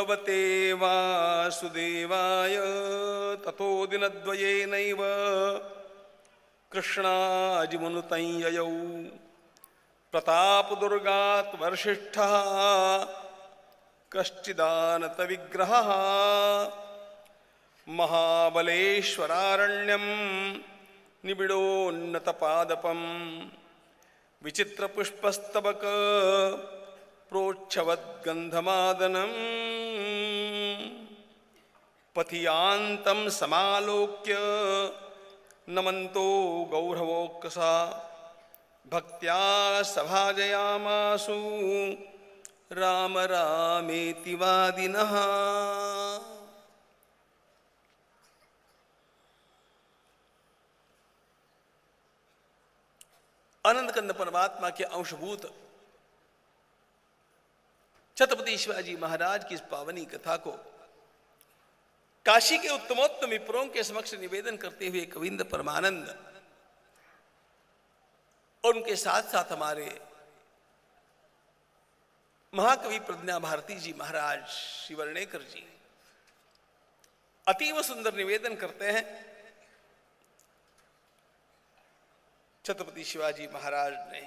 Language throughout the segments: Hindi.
भगवते वासुदेवाय ततो दिनद्वयेनैव कृष्णाजिमुनुतञ्ययौ प्रतापदुर्गात् वर्षिष्ठः कश्चिदानतविग्रहः महाबलेश्वरारण्यं निबिडोन्नतपादपं विचित्रपुष्पस्तबक प्रोच्छवद्गन्धमादनं पथियान्तं समालोक्य नमन्तो गौरवोक्कसा भक्त्या सभाजयामासु राम रामेति वादिनः। आनंद कंद परमात्मा के अंशभूत छत्रपति शिवाजी महाराज की इस पावनी कथा को काशी के उत्तमोत्तम विप्रों के समक्ष निवेदन करते हुए कविंद परमानंद और उनके साथ साथ हमारे महाकवि प्रज्ञा भारती जी महाराज श्री वर्णेकर जी अतीव सुंदर निवेदन करते हैं। छत्रपति शिवाजी महाराज ने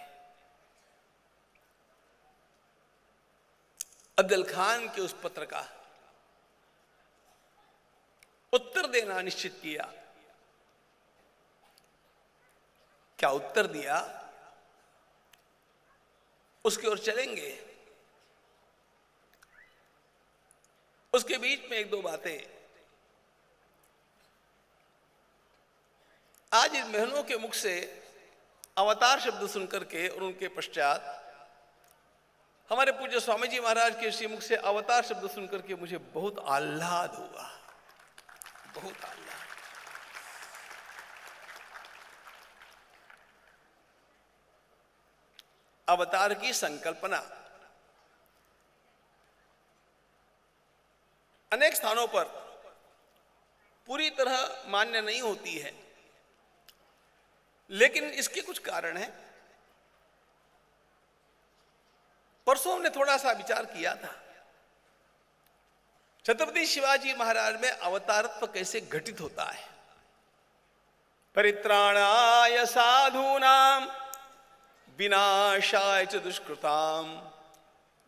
अफजल खान के उस पत्र का उत्तर देना निश्चित किया। क्या उत्तर दिया, उसकी ओर चलेंगे। उसके बीच में एक दो बातें। आज इन बहनों के मुख से अवतार शब्द सुनकर के और उनके पश्चात हमारे पूज्य स्वामी जी महाराज के श्री मुख से अवतार शब्द सुनकर के मुझे बहुत आह्लाद हुआ, बहुत आह्लाद। अवतार की संकल्पना अनेक स्थानों पर पूरी तरह मान्य नहीं होती है, लेकिन इसके कुछ कारण हैं। परसों हमने थोड़ा सा विचार किया था छत्रपति शिवाजी महाराज में अवतारत्व कैसे घटित होता है। परित्राणाय साधूनां विनाशाय च दुष्कृतां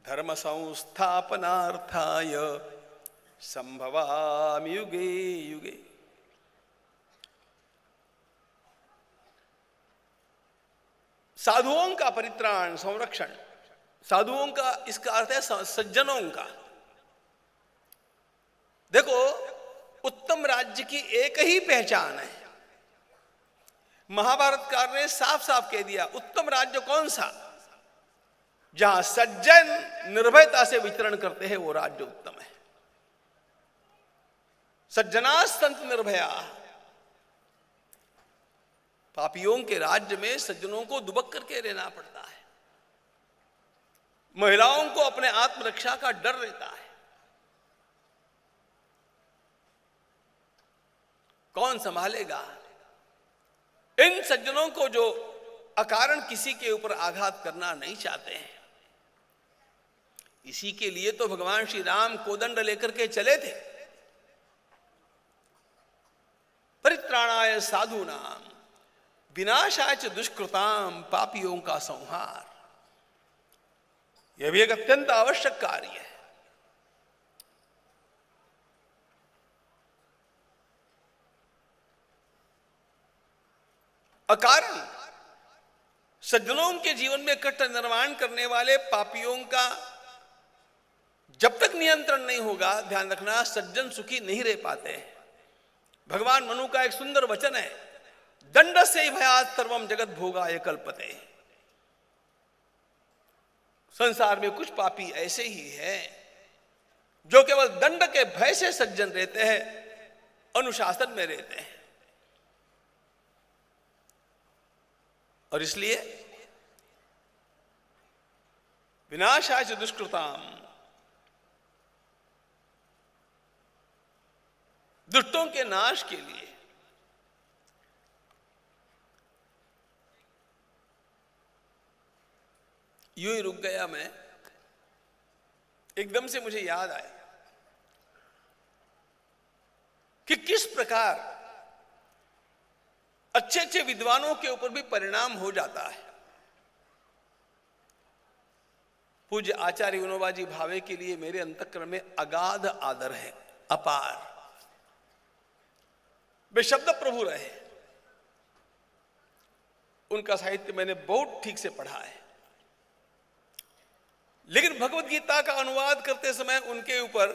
धर्म संस्थापनार्थाय संभवामि युगे युगे। साधुओं का परित्राण, संरक्षण, साधुओं का इसका अर्थ है सज्जनों का। देखो, उत्तम राज्य की एक ही पहचान है। महाभारतकार ने साफ साफ कह दिया, उत्तम राज्य कौन सा? जहां सज्जन निर्भयता से विचरण करते हैं वो राज्य उत्तम है। सज्जना संत निर्भया। पापियों के राज्य में सज्जनों को दुबक करके रहना पड़ता है। महिलाओं को अपने आत्मरक्षा का डर रहता है। कौन संभालेगा इन सज्जनों को जो अकारण किसी के ऊपर आघात करना नहीं चाहते हैं? इसी के लिए तो भगवान श्री राम कोदंड लेकर के चले थे। परित्राणाय साधूनां विनाशाय च दुष्कृतां, पापियों का संहार। यह भी एक अत्यंत आवश्यक कार्य है। अकारण सज्जनों के जीवन में कष्ट निर्माण करने वाले पापियों का जब तक नियंत्रण नहीं होगा, ध्यान रखना, सज्जन सुखी नहीं रह पाते हैं। भगवान मनु का एक सुंदर वचन है, दंड से भयात् सर्वम जगत भोगाय कल्पते। संसार में कुछ पापी ऐसे ही हैं जो केवल दंड के भय से सज्जन रहते हैं, अनुशासन में रहते हैं। और इसलिए विनाशाय च दुष्कृतां, दुष्टों के नाश के लिए यूं ही रुक गया मैं। एकदम से मुझे याद आया, किस प्रकार अच्छे अच्छे विद्वानों के ऊपर भी परिणाम हो जाता है। पूज्य आचार्य विनोबा जी भावे के लिए मेरे अंतःकरण में अगाध आदर है, अपार। वे शब्द प्रभु रहे। उनका साहित्य मैंने बहुत ठीक से पढ़ा है, लेकिन भगवत गीता का अनुवाद करते समय उनके ऊपर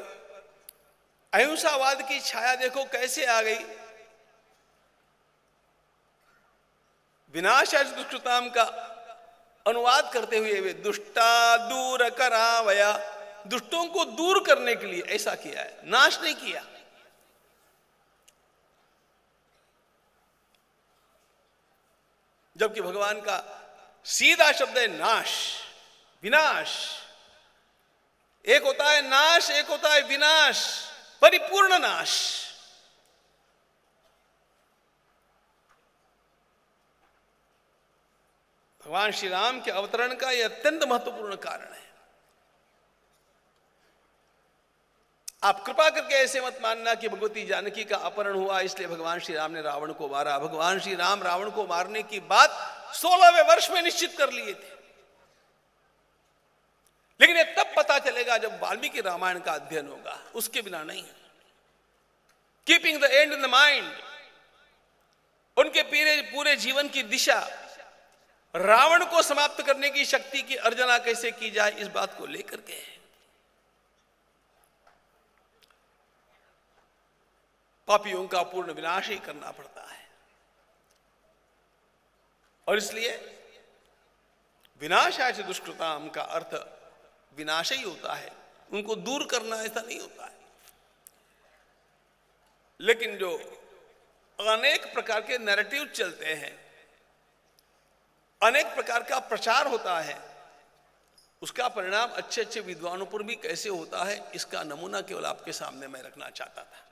अहिंसावाद की छाया देखो कैसे आ गई। विनाशाय दुष्कृताम का अनुवाद करते हुए वे दुष्टा दूर करावया, दुष्टों को दूर करने के लिए ऐसा किया है, नाश नहीं किया। जबकि भगवान का सीधा शब्द है नाश, विनाश। एक होता है नाश, एक होता है विनाश, परिपूर्ण नाश। भगवान श्री राम के अवतरण का यह अत्यंत महत्वपूर्ण कारण है। आप कृपा करके ऐसे मत मानना कि भगवती जानकी का अपहरण हुआ इसलिए भगवान श्री राम ने रावण को मारा। भगवान श्री राम रावण को मारने की बात 16वें वर्ष में निश्चित कर लिए थे, लेकिन ये तब पता चलेगा जब वाल्मीकि रामायण का अध्ययन होगा, उसके बिना नहीं। Keeping the and in the mind, उनके पूरे जीवन की दिशा रावण को समाप्त करने की शक्ति की अर्जना कैसे की जाए, इस बात को लेकर के है। पापियों का पूर्ण विनाश ही करना पड़ता है, और इसलिए विनाशाय च दुष्कृताम का अर्थ विनाश ही होता है, उनको दूर करना ऐसा नहीं होता है। लेकिन जो अनेक प्रकार के नैरेटिव चलते हैं, अनेक प्रकार का प्रचार होता है, उसका परिणाम अच्छे अच्छे विद्वानों पर भी कैसे होता है, इसका नमूना केवल आपके सामने मैं रखना चाहता था।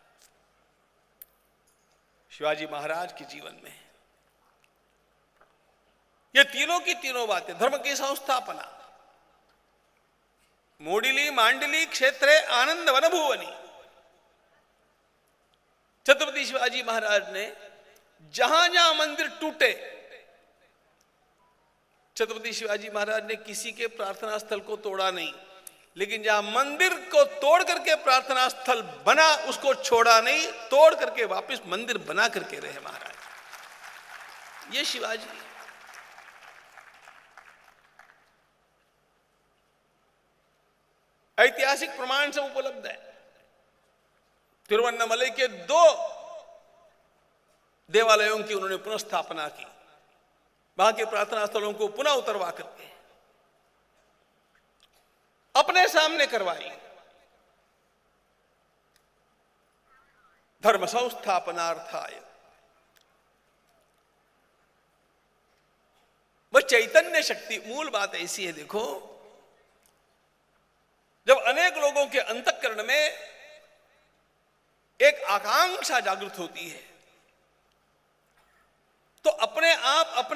शिवाजी महाराज के जीवन में ये तीनों की तीनों बातें, धर्म की संस्थापना, मोडिली मांडली क्षेत्रे आनंद वनभुवनी। छत्रपति शिवाजी महाराज ने जहां जहां मंदिर टूटे, छत्रपति शिवाजी महाराज ने किसी के प्रार्थना स्थल को तोड़ा नहीं, लेकिन जहां मंदिर को तोड़ करके प्रार्थना स्थल बना उसको छोड़ा नहीं, तोड़ करके वापस मंदिर बना करके रहे महाराज। ये शिवाजी ऐतिहासिक प्रमाण से उपलब्ध है। तिरुवन्नमलई के 2 देवालयों की उन्होंने पुनः स्थापना की, वहां के प्रार्थना स्थलों को पुनः उतरवा करके अपने सामने करवाई। धर्म संस्थापनार्थाय वह चैतन्य शक्ति। मूल बात ऐसी है, देखो, जब अनेक लोगों के अंतःकरण में एक आकांक्षा जागृत होती है तो अपने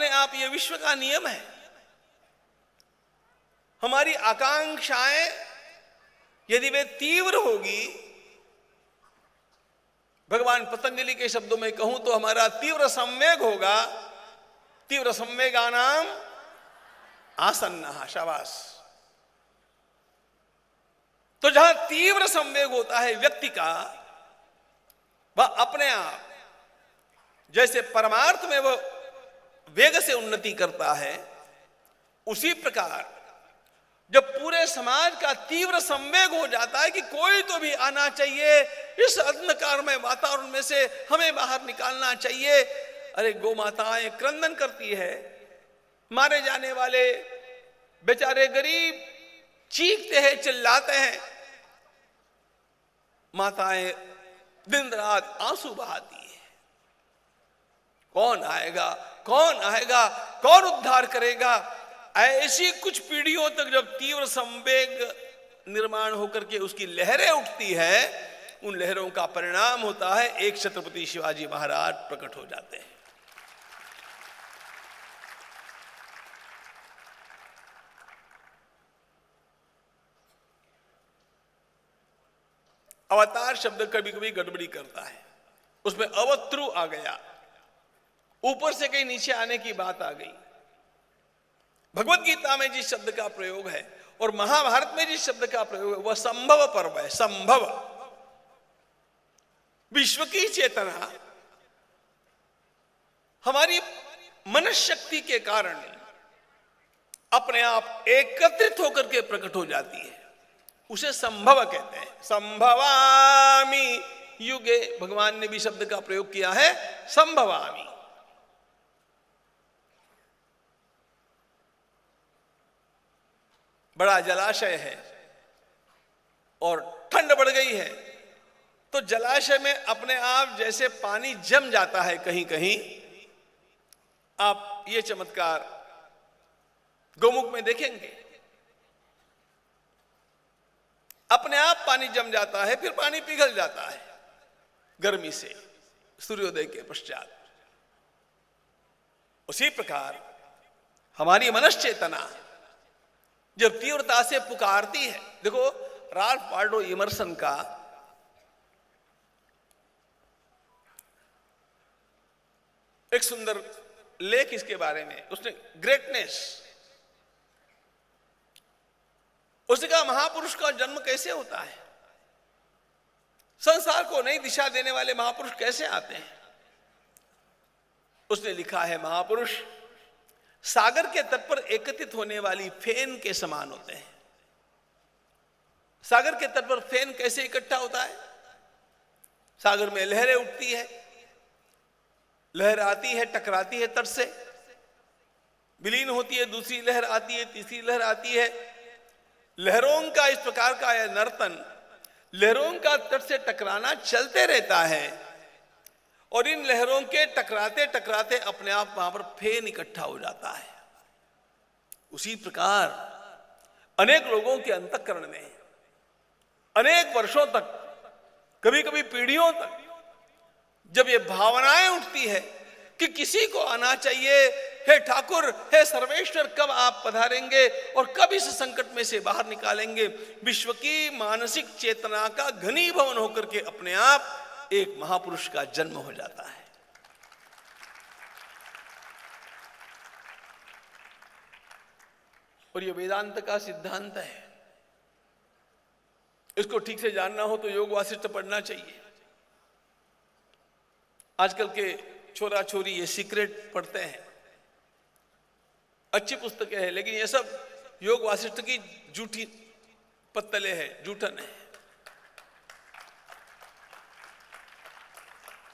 आप यह विश्व का नियम है, हमारी आकांक्षाएं यदि वे तीव्र होगी, भगवान पतंजलि के शब्दों में कहूं तो हमारा तीव्र संवेग होगा। तीव्र संवेगानाम आसन्नः, शाबाश। तो जहां तीव्र संवेग होता है व्यक्ति का, वह अपने आप जैसे परमार्थ में वह वेग से उन्नति करता है, उसी प्रकार जब पूरे समाज का तीव्र संवेग हो जाता है कि कोई तो भी आना चाहिए, इस अंधकारमय वातावरण में से हमें बाहर निकालना चाहिए। अरे गौ माताएं क्रंदन करती है, मारे जाने वाले बेचारे गरीब चीखते हैं, चिल्लाते हैं, माताएं दिन रात आंसू बहाती है। कौन आएगा, कौन आएगा, कौन उद्धार करेगा? ऐसी कुछ पीढ़ियों तक जब तीव्र संवेग निर्माण होकर के उसकी लहरें उठती है, उन लहरों का परिणाम होता है एक छत्रपति शिवाजी महाराज प्रकट हो जाते हैं। अवतार शब्द कभी कभी गड़बड़ी करता है। उसमें अवत्रु आ गया, ऊपर से कहीं नीचे आने की बात आ गई। भगवत गीता में जिस शब्द का प्रयोग है और महाभारत में जिस शब्द का प्रयोग है वह संभव पर्व है। संभव, विश्व की चेतना हमारी मनशक्ति के कारण अपने आप एकत्रित होकर के प्रकट हो जाती है, उसे संभव कहते हैं। संभवामि युगे, भगवान ने भी शब्द का प्रयोग किया है, संभवामि। बड़ा जलाशय है और ठंड बढ़ गई है, तो जलाशय में अपने आप जैसे पानी जम जाता है कहीं कहीं, आप ये चमत्कार गौमुख में देखेंगे। अपने आप पानी जम जाता है, फिर पानी पिघल जाता है गर्मी से, सूर्योदय के पश्चात। उसी प्रकार हमारी मनश्चेतना जब तीव्रता से पुकारती है, देखो राल्फ वाल्डो इमर्सन का एक सुंदर लेख इसके बारे में, उसने ग्रेटनेस, उसने कहा महापुरुष का जन्म कैसे होता है, संसार को नई दिशा देने वाले महापुरुष कैसे आते हैं। उसने लिखा है महापुरुष सागर के तट पर एकत्रित होने वाली फेन के समान होते हैं। सागर के तट पर फेन कैसे इकट्ठा होता है, सागर में लहरें उठती है, लहर आती है, टकराती है तट से, विलीन होती है, दूसरी लहर आती है, तीसरी लहर आती है। लहरों का इस प्रकार का यह नर्तन, लहरों का तट से टकराना चलते रहता है और इन लहरों के टकराते टकराते अपने आप वहां पर फेन इकट्ठा हो जाता है। उसी प्रकार अनेक लोगों के अंतःकरण में अनेक वर्षों तक, कभी कभी पीढ़ियों तक जब ये भावनाएं उठती है कि किसी को आना चाहिए, हे ठाकुर, हे सर्वेश्वर, कब आप पधारेंगे और कब इस संकट में से बाहर निकालेंगे, विश्व की मानसिक चेतना का घनीभवन होकर के अपने आप एक महापुरुष का जन्म हो जाता है। और ये वेदांत का सिद्धांत है, इसको ठीक से जानना हो तो योग वासिष्ठ पढ़ना चाहिए। आजकल के छोरा छोरी ये सीक्रेट पढ़ते हैं, अच्छी पुस्तकें हैं, लेकिन ये सब योग वासिष्ठ की झूठी पत्तले हैं, झूठन है।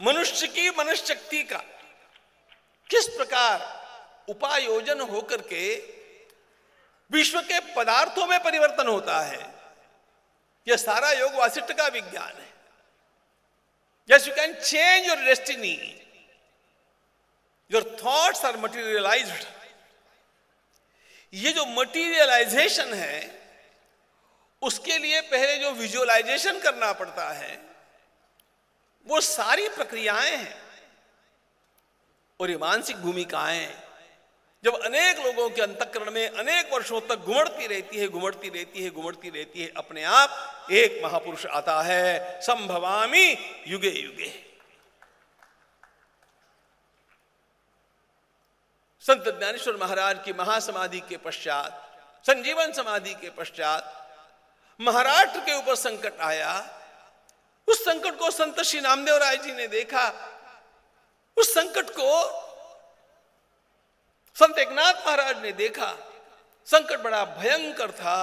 मनुष्य की मनशक्ति का किस प्रकार उपायोजन होकर के विश्व के पदार्थों में परिवर्तन होता है, यह सारा योग वासिष्ठ का विज्ञान है। Yes, you can change your destiny. Your thoughts are materialized. ये जो मटीरियलाइजेशन है, उसके लिए पहले जो विजुअलाइजेशन करना पड़ता है, वो सारी प्रक्रियाएं हैं और ये मानसिक भूमिकाएं जब अनेक लोगों के अंतःकरण में अनेक वर्षों तक घुमड़ती रहती है, घुमड़ती रहती है, घुमड़ती रहती है, अपने आप एक महापुरुष आता है। संभवामि युगे युगे। संत ज्ञानेश्वर महाराज की महासमाधि के पश्चात, संजीवन समाधि के पश्चात महाराष्ट्र के ऊपर संकट आया। उस संकट को संत श्री नामदेव राय जी ने देखा। उस संकट को संत एकनाथ महाराज ने देखा। संकट बड़ा भयंकर था।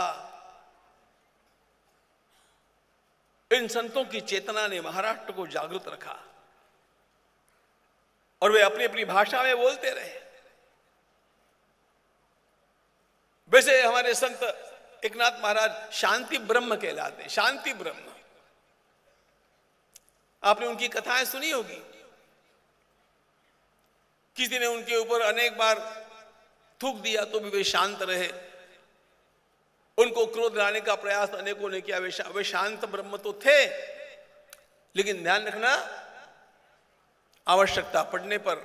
इन संतों की चेतना ने महाराष्ट्र को जागृत रखा और वे अपनी अपनी भाषा में बोलते रहे। वैसे हमारे संत एकनाथ महाराज शांति ब्रह्म कहलाते, शांति ब्रह्म। आपने उनकी कथाएं सुनी होगी। किसी ने उनके ऊपर अनेक बार थूक दिया तो भी वे शांत रहे। उनको क्रोध लाने का प्रयास अनेकों ने किया, वे शांत ब्रह्म तो थे। लेकिन ध्यान रखना, आवश्यकता पड़ने पर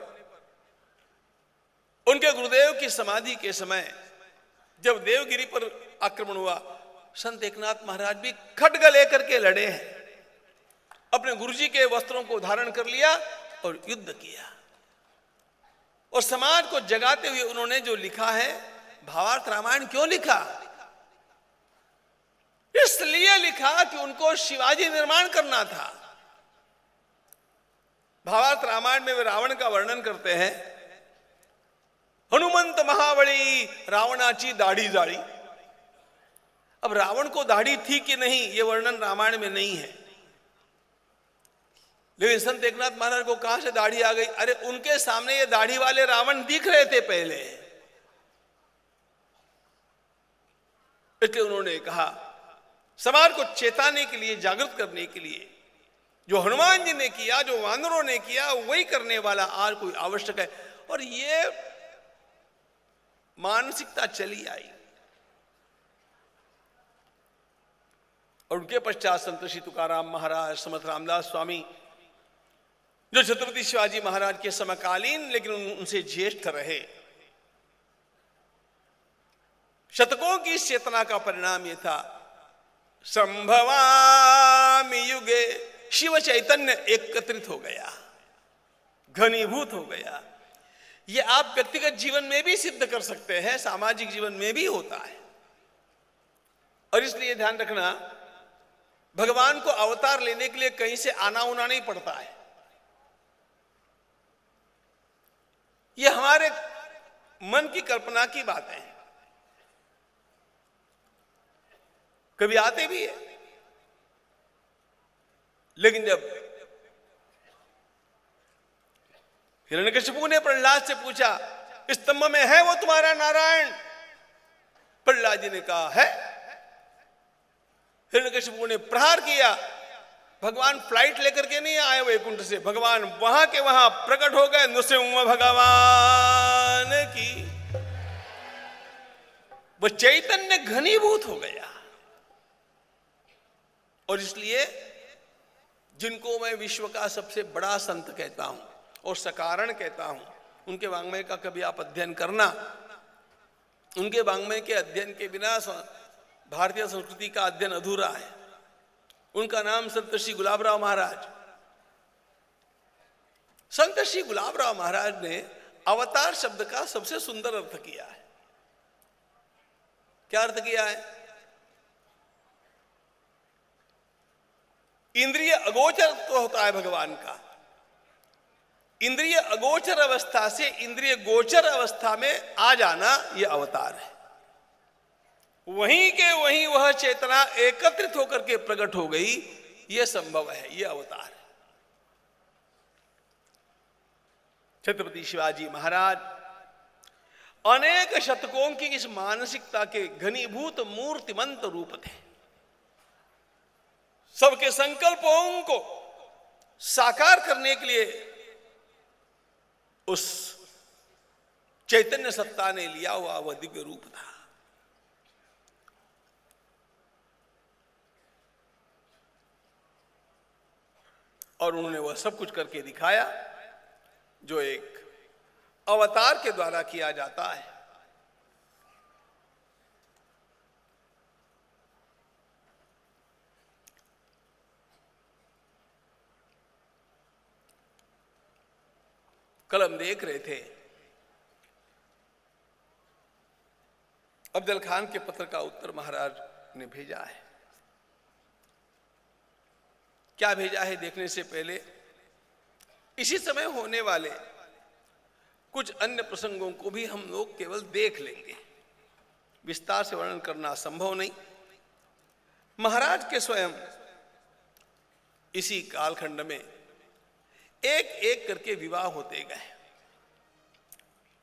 उनके गुरुदेव की समाधि के समय जब देवगिरी पर आक्रमण हुआ, संत एकनाथ महाराज भी खड्ग लेकर के लड़े हैं। अपने गुरुजी के वस्त्रों को धारण कर लिया और युद्ध किया। और समाज को जगाते हुए उन्होंने जो लिखा है, भावार्थ रामायण क्यों लिखा? इसलिए लिखा कि उनको शिवाजी निर्माण करना था। भावार्थ रामायण में वे रावण का वर्णन करते हैं, हनुमंत महाबली रावणाची दाढ़ी जाड़ी। अब रावण को दाढ़ी थी कि नहीं, यह वर्णन रामायण में नहीं है, लेकिन संत एकनाथ महाराज को कहां से दाढ़ी आ गई? अरे उनके सामने ये दाढ़ी वाले रावण दिख रहे थे पहले, इसलिए उन्होंने कहा समाज को चेताने के लिए, जागृत करने के लिए, जो हनुमान जी ने किया, जो वानरों ने किया, वही करने वाला आज कोई आवश्यक है। और ये मानसिकता चली आई। और उनके पश्चात संत श्री तुकाराम महाराज, समर्थ रामदास स्वामी, जो छत्रपति शिवाजी महाराज के समकालीन लेकिन उनसे ज्येष्ठ रहे, शतकों की इस चेतना का परिणाम यह था, संभवामि युगे, शिव चैतन्य एकत्रित हो गया, घनीभूत हो गया। ये आप व्यक्तिगत जीवन में भी सिद्ध कर सकते हैं, सामाजिक जीवन में भी होता है। और इसलिए ध्यान रखना, भगवान को अवतार लेने के लिए कहीं से आना उना नहीं पड़ता है। ये हमारे मन की कल्पना की बात है, कभी आते भी है, लेकिन जब हिरण्यकशिपु ने प्रहलाद से पूछा, स्तंभ में है वो तुम्हारा नारायण? प्रहलाद जी ने कहा है। हिरण्यकशिपु ने प्रहार किया। भगवान फ्लाइट लेकर के नहीं आए वैकुंठ से, भगवान वहां के वहां प्रकट हो गए। नृसिंह भगवान की, वो चैतन्य घनीभूत हो गया। और इसलिए जिनको मैं विश्व का सबसे बड़ा संत कहता हूं और सकारण कहता हूं, उनके वांग्मय का कभी आप अध्ययन करना। उनके वांग्मय के अध्ययन के बिना भारतीय संस्कृति का अध्ययन अधूरा है। उनका नाम संत श्री गुलाबराव महाराज। संत श्री गुलाबराव महाराज ने अवतार शब्द का सबसे सुंदर अर्थ किया है। क्या अर्थ किया है? इंद्रिय अगोचर तो होता है भगवान का, इंद्रिय अगोचर अवस्था से इंद्रिय गोचर अवस्था में आ जाना, यह अवतार है। वहीं के वहीं वह चेतना एकत्रित होकर के प्रकट हो गई, यह संभव है, यह अवतार है। छत्रपति शिवाजी महाराज अनेक शतकों की इस मानसिकता के घनीभूत मूर्तिमंत रूप थे। सबके संकल्पों को साकार करने के लिए उस चैतन्य सत्ता ने लिया हुआ वह दिव्य रूप था। और उन्होंने वह सब कुछ करके दिखाया जो एक अवतार के द्वारा किया जाता है। कल हम देख रहे थे अफजल खान के पत्र का उत्तर महाराज ने भेजा है। क्या भेजा है देखने से पहले इसी समय होने वाले कुछ अन्य प्रसंगों को भी हम लोग केवल देख लेंगे, विस्तार से वर्णन करना संभव नहीं। महाराज के स्वयं इसी कालखंड में एक एक करके विवाह होते गए।